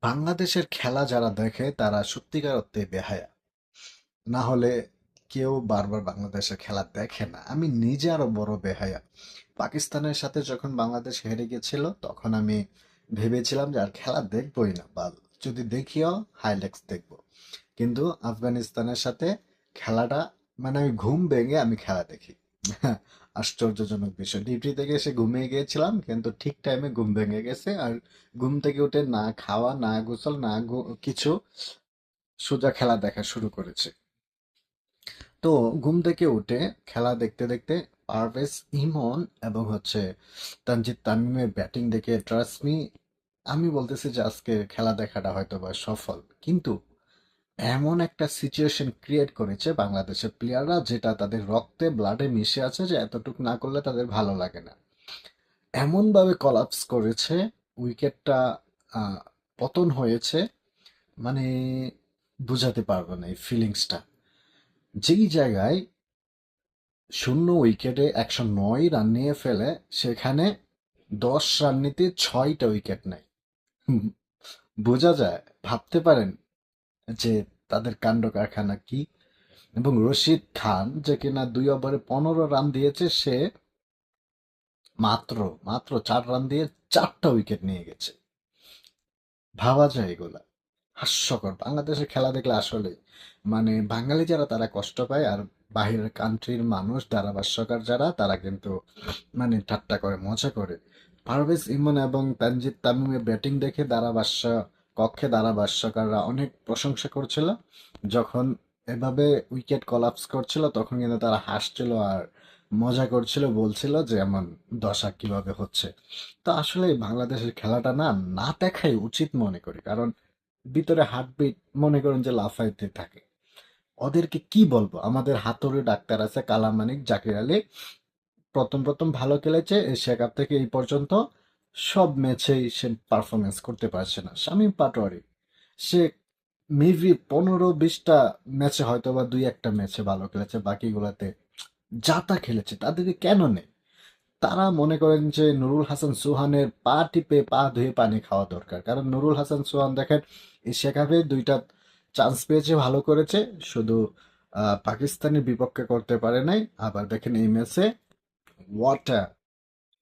বাংলাদেশের খেলা যারা দেখে তারা সত্যিকার অর্থে বেহায়া। না হলে কেউ বারবার বাংলাদেশের খেলা দেখে না। আমি নিজে আরো বড় বেহায়া। পাকিস্তানের সাথে যখন বাংলাদেশ হেরে গেছিল তখন আমি ভেবেছিলাম যে আর খেলা দেখবোই না, বা যদি দেখিও হাইলাইটস দেখবো। কিন্তু আফগানিস্তানের সাথে খেলাটা, মানে আমি ঘুম ভেঙে আমি খেলা দেখি। আশ্চর্যজনক বিষয়, ডিউটি থেকে এসে ঘুমিয়ে গিয়েছিলাম কিন্তু ঠিক টাইমে ঘুম ভেঙে গেছে। আর ঘুম থেকে উঠে না খাওয়া না গোসল না কিছু, সোজা খেলা দেখা শুরু করেছে। তো ঘুম থেকে উঠে খেলা দেখতে দেখতে পারভেজ ইমন এবং তানজিদ তামিমের ব্যাটিং দেখে, ট্রাস্ট মি, আমি বলতেছি যে আজকে খেলা দেখাটা হয়তো বা সফল। কিন্তু এমন একটা সিচুয়েশন ক্রিয়েট করেছে বাংলাদেশের প্লেয়াররা, যেটা তাদের রক্তে ব্লাডে মিশে আছে, যে এতটুকু না করলে তাদের ভালো লাগে না। এমন ভাবে কলাপস করেছে, উইকেটটা পতন হয়েছে, মানে বুঝাতে পারবো না এই ফিলিংসটা। যেই জায়গায় 0 উইকেটে 109 রান নিয়ে ফেলে, সেখানে 10 রান নিতে 6টা উইকেট নেয়। হুম, বোঝা যায়, ভাবতে পারেন যে তাদের কাণ্ড কারখানা কি। এবং রশিদ খান, যে কিনা 2 ওভারে 15 রান দিয়েছে, সে মাত্র মাত্র 4 রান দিয়ে 4টা উইকেট নিয়ে গেছে। ভাবা যায় এগুলা? হাস্যকর। বাংলাদেশের খেলা দেখলে আসলে, মানে বাঙালি যারা তারা কষ্ট পায়, আর বাহিরের কান্ট্রির মানুষ ধারাভাষ্যকার যারা তারা কিন্তু মানে ঠাট্টা করে, মজা করে। পারভেজ ইমন এবং তানজিদ তামিমের ব্যাটিং দেখে ধারাভাষ্যকাররা অনেক প্রশংসা করছিল। যখন এভাবে উইকেট কলাপস করছিল তখন কিন্তু তারা হাসছিল আর মজা করছিল, বলছিল যে এমন দশা কিভাবে হচ্ছে। তো আসলে বাংলাদেশের খেলাটা না না দেখাই উচিত মনে করি, কারণ ভিতরে হার্টবিট মনে করেন যে লাফাইতে থাকে। ওদেরকে কি বলবো, আমাদের হাতুড়ে ডাক্তার আছে কালাম মানিক, জাকির আলী প্রথম প্রথম ভালো খেলেছে এশিয়া কাপ থেকে এই পর্যন্ত, সব ম্যাচেই সে পারফরমেন্স করতে পারছে না। শামীম পাটোয়ারি, সে মেবি 15-20টা ম্যাচে হয়তো বা 2-1টা ম্যাচে ভালো খেলেছে, বাকিগুলাতে যা তা খেলেছে। তাদেরকে কেন নেই? তারা মনে করেন যে নুরুল হাসান সুহানের পা টিপে পা ধুয়ে পানি খাওয়া দরকার, কারণ নুরুল হাসান সুহান দেখেন এশিয়া কাপে 2টা চান্স পেয়েছে, ভালো করেছে, শুধু পাকিস্তানের বিপক্ষে করতে পারে নাই। আবার দেখেন এই ম্যাচে what a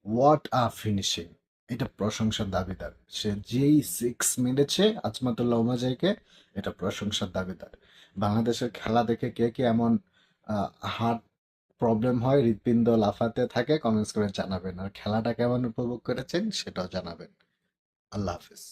what a finishing, এটা প্রশংসার দাবিদার। সে যেই সিক্স মেরেছে আজমাতুল্লাহ ওমাজাইকে, এটা প্রশংসার দাবিদার। বাংলাদেশের খেলা দেখে কে কে এমন হার্ট প্রবলেম হয়, হৃৎপিণ্ড লাফাতে থাকে, কমেন্টস করে জানাবেন। আর খেলাটা কেমন উপভোগ করেছেন সেটাও জানাবেন। আল্লাহ হাফিজ।